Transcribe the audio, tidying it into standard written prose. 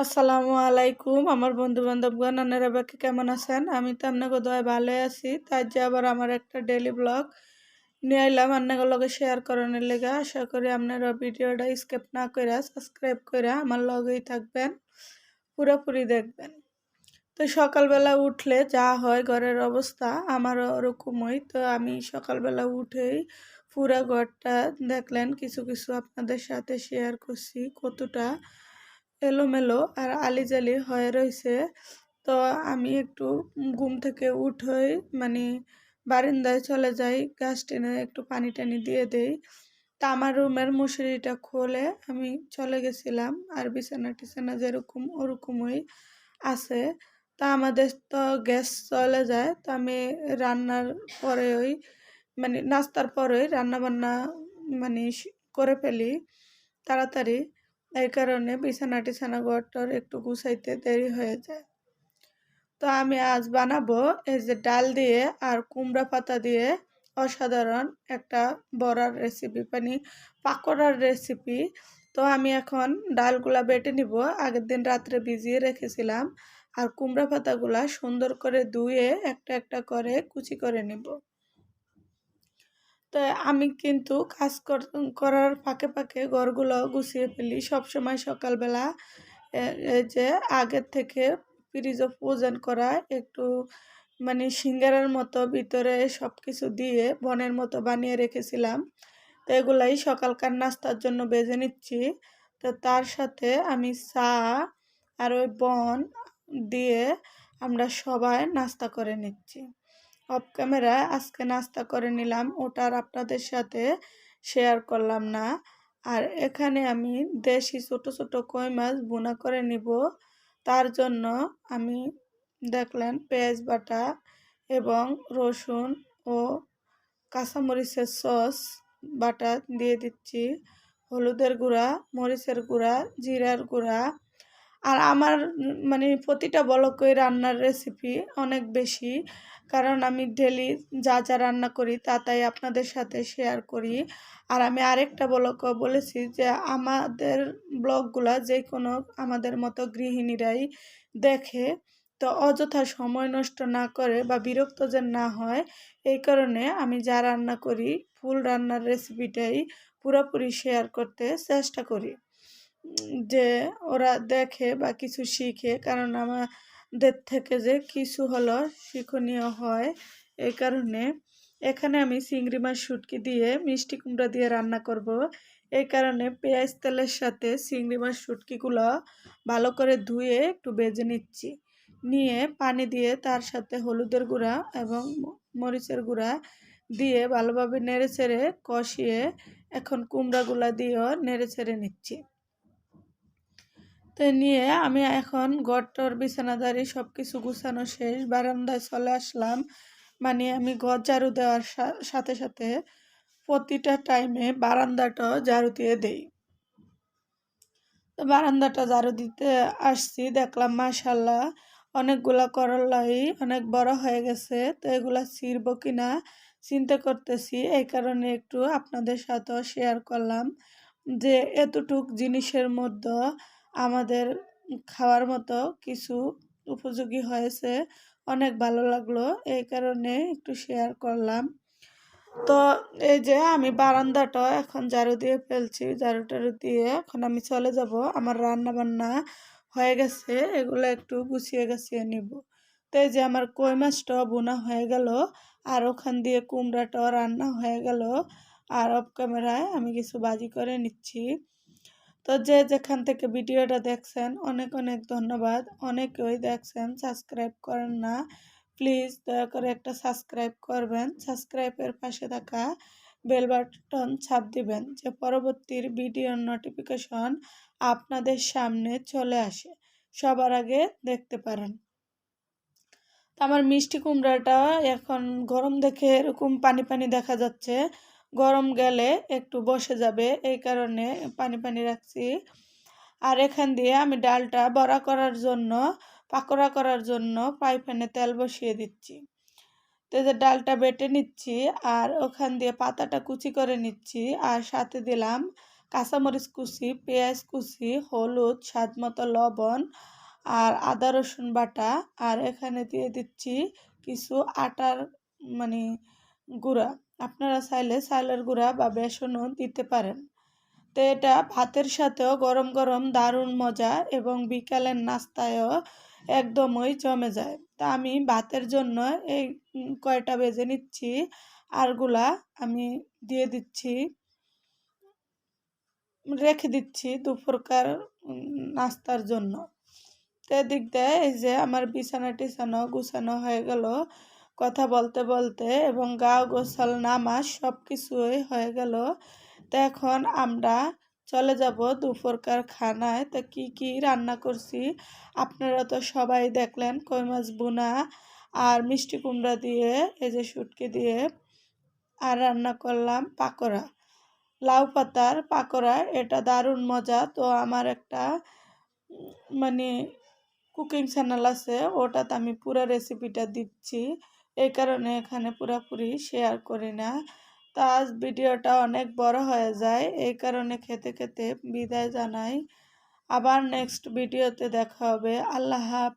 আসসালামু আলাইকুম আমার বন্ধু বান্ধবগণ আপনারা বাকি কেমন আছেন। আমি তো আপনাকে দয় ভালো আছি। তাই যে আবার আমার একটা ডেইলি ব্লগ নিয়ে এলাম আপনাদের লগে শেয়ার করানোর লেগে। আশা করি আপনারা ভিডিওটা স্কিপ না করে সাবস্ক্রাইব করে আমার লগেই থাকবেন, পুরোপুরি দেখবেন। তো সকালবেলা উঠলে যা হয় ঘরের অবস্থা আমারও ওরকমই। তো আমি সকালবেলা উঠেই পুরা ঘরটা দেখলেন কিছু কিছু আপনাদের সাথে শেয়ার করছি, কতটা এলোমেলো আর আলিজালি হয়ে রয়েছে। তো আমি একটু ঘুম থেকে উঠেই মানে বারান্দায় চলে যাই, গাছ টেনে একটু পানি টানি দিয়ে দেই। তা আমার রুমের মশারিটা খুলে আমি চলে গেছিলাম, আর বিছানা টিছানা যেরকম ওরকমই আছে। তা আমাদের তো গ্যাস চলে যায়, তো আমি রান্নার পরে ওই মানে নাস্তার পরেই রান্না বান্না মানে করে ফেলি তাড়াতাড়ি। এই কারণে বিছানা টিছানা ঘরটার একটু গুছাইতে দেরি হয়ে যায়। তো আমি আজ বানাবো এই যে ডাল দিয়ে আর কুমড়া পাতা দিয়ে অসাধারণ একটা বড়ার রেসিপি, মানে পাকোড়ার রেসিপি। তো আমি এখন ডালগুলা বেটে নিব, আগের দিন রাত্রে ভিজিয়ে রেখেছিলাম। আর কুমড়া পাতাগুলা সুন্দর করে ধুয়ে একটা একটা করে কুচি করে নিব। তো আমি কিন্তু কাজ করার ফাঁকে ফাঁকে ঘরগুলো গুছিয়ে ফেলি সবসময় সকালবেলা। এই যে আগের থেকে ফ্রিজে ফ্রোজেন করা একটু মানে সিঙ্গারার মতো ভিতরে সব কিছু দিয়ে বনের মতো বানিয়ে রেখেছিলাম। তো এগুলাই সকালকার নাস্তার জন্য বেজে নিচ্ছি। তো তার সাথে আমি চা আর ওই বন দিয়ে আমরা সবাই নাস্তা করে নিচ্ছি। অফ ক্যামেরায় আজকে নাস্তা করে নিলাম, ওটা আর আপনাদের সাথে শেয়ার করলাম না। আর এখানে আমি দেশি ছোট ছোট কই মাছ ভুনা করে নিব। তার জন্য আমি দেখলেন পেঁয়াজ বাটা এবং রসুন ও কাঁচামরিচের সস বাটা দিয়ে দিচ্ছি, হলুদের গুঁড়া, মরিচের গুঁড়া, জিরার গুঁড়া। আর আমার মানে প্রতিটা ব্লগে রান্নার রেসিপি অনেক বেশি, কারণ আমি ডেলি যা যা রান্না করি তা তাই আপনাদের সাথে শেয়ার করি। আর আমি আরেকটা ব্লগও বলেছি যে আমাদের ব্লগগুলা যে কোনো আমাদের মতো গৃহিণীরাই দেখে, তো অযথা সময় নষ্ট না করে বা বিরক্ত যেন না হয়, এই কারণে আমি যা রান্না করি ফুল রান্নার রেসিপিটাই পুরোপুরি শেয়ার করতে চেষ্টা করি, যে ওরা দেখে বা কিছু শিখে। কারণ আমাদের থেকে যে কিছু হলো শিক্ষণীয় হয়, এই কারণে। এখানে আমি চিংড়ি মাছ শুটকি দিয়ে মিষ্টি কুমড়া দিয়ে রান্না করব। এই কারণে পেঁয়াজ তেলের সাথে চিংড়ি মাছ শুটকিগুলো ভালো করে ধুয়ে একটু ভেজে নিচ্ছি, নিয়ে পানি দিয়ে তার সাথে হলুদের গুঁড়া এবং মরিচের গুঁড়া দিয়ে ভালোভাবে নেড়ে চেড়ে কষিয়ে এখন কুমড়াগুলা দিয়েও নেড়ে চেড়ে নিচ্ছি। তো নিয়ে আমি এখন ঘরটর বিছানাদারি সব কিছু গুছানো শেষ, বারান্দায় চলে আসলাম। মানে আমি ঘর ঝাড়ু দেওয়ার সাথে সাথে প্রতিটা টাইমে বারান্দাটা ঝাড়ু দিয়ে দেই। তো বারান্দাটা ঝাড়ু দিতে আসছি, দেখলাম মাশাল্লাহ অনেকগুলা করলাই অনেক বড় হয়ে গেছে। তো এগুলা ছিঁড়বো কিনা চিন্তা করতেছি, এই কারণে একটু আপনাদের সাথেও শেয়ার করলাম যে এতটুক জিনিসের মধ্যে আমাদের খাওয়ার মতো কিছু উপযোগী হয়েছে, অনেক ভালো লাগলো, এই কারণে একটু শেয়ার করলাম। তো এই যে আমি বারান্দাটা এখন ঝাড়ু দিয়ে ফেলছি, ঝাড়ু টাড়ু দিয়ে এখন আমি চলে যাব। আমার রান্না বান্না হয়ে গেছে, এগুলো একটু গুছিয়ে গাছিয়ে নিব। তো এই যে আমার কই মাছটাও বোনা হয়ে গেল, আর ওখান দিয়ে কুমড়াটাও রান্না হয়ে গেল। আর অফ ক্যামেরায় আমি কিছু বাজি করে নিচ্ছি। তো যে যেখান থেকে ভিডিওটা দেখছেন অনেক অনেক ধন্যবাদ। অনেকেই দেখছেন সাবস্ক্রাইব করেন না, প্লিজ দয়া করে একটা সাবস্ক্রাইব করবেন। সাবস্ক্রাইবের পাশে থাকা বেল বাটন চাপ দিবেন, যে পরবর্তীর ভিডিওর নোটিফিকেশন আপনাদের সামনে চলে আসে, সবার আগে দেখতে পারেন। তো আমার মিষ্টি কুমড়াটা এখন গরম দেখে এরকম পানি পানি দেখা যাচ্ছে, গরম গেলে একটু বসে যাবে, এই কারণে পানি পানি রাখছি। আর এখান দিয়ে আমি ডালটা বড়া করার জন্য পাকোড়া করার জন্য ফ্রাই প্যানে তেল বসিয়ে দিচ্ছি। তো যে ডালটা বেটে নিচ্ছি আর ওখান দিয়ে পাতাটা কুচি করে নিচ্ছি, আর সাথে দিলাম কাঁচামরিচ কুচি, পেঁয়াজ কুচি, হলুদ, স্বাদমতো লবণ আর আদা রসুন বাটা। আর এখানে দিয়ে দিচ্ছি কিছু আটার মানে গুঁড়া। আপনারা চাইলে চালের গুঁড়া বা বেসনও দিতে পারেন। তো এটা ভাতের সাথেও গরম গরম দারুণ মজা এবং বিকালের নাস্তায়ও একদমই জমে যায়। তা আমি ভাতের জন্য এই কয়টা ভেজে নিচ্ছি, আরগুলা আমি দিয়ে দিচ্ছি, রেখে দিচ্ছি দুপুরকার নাস্তার জন্য। তো এদিক দিয়ে এই যে আমার বিছানা টিছানো গুছানো হয়ে গেল কথা বলতে বলতে, এবং গা গোছাল নামাজ সব কিছুই হয়ে গেল। তো এখন আমরা চলে যাব দুপুরকার খানায়। তো কি কি রান্না করছি আপনারা তো সবাই দেখলেন। কই মাছ ভুনা আর মিষ্টি কুমড়া দিয়ে, এই যে শুটকি দিয়ে, আর রান্না করলাম পাকোড়া, লাউ পাতার পাকোড়া। এটা দারুণ মজা। তো আমার একটা মানে কুকিং চ্যানেল আছে, ওটাতে আমি পুরো রেসিপিটা দিচ্ছি, এই কারণে এখানে পুরোপুরি শেয়ার করি না। তো আজ ভিডিওটা অনেক বড় হয়ে যায়, এই কারণে খেতে খেতে বিদায় জানাই। আবার নেক্সট ভিডিওতে দেখা হবে। আল্লাহ হাফেজ।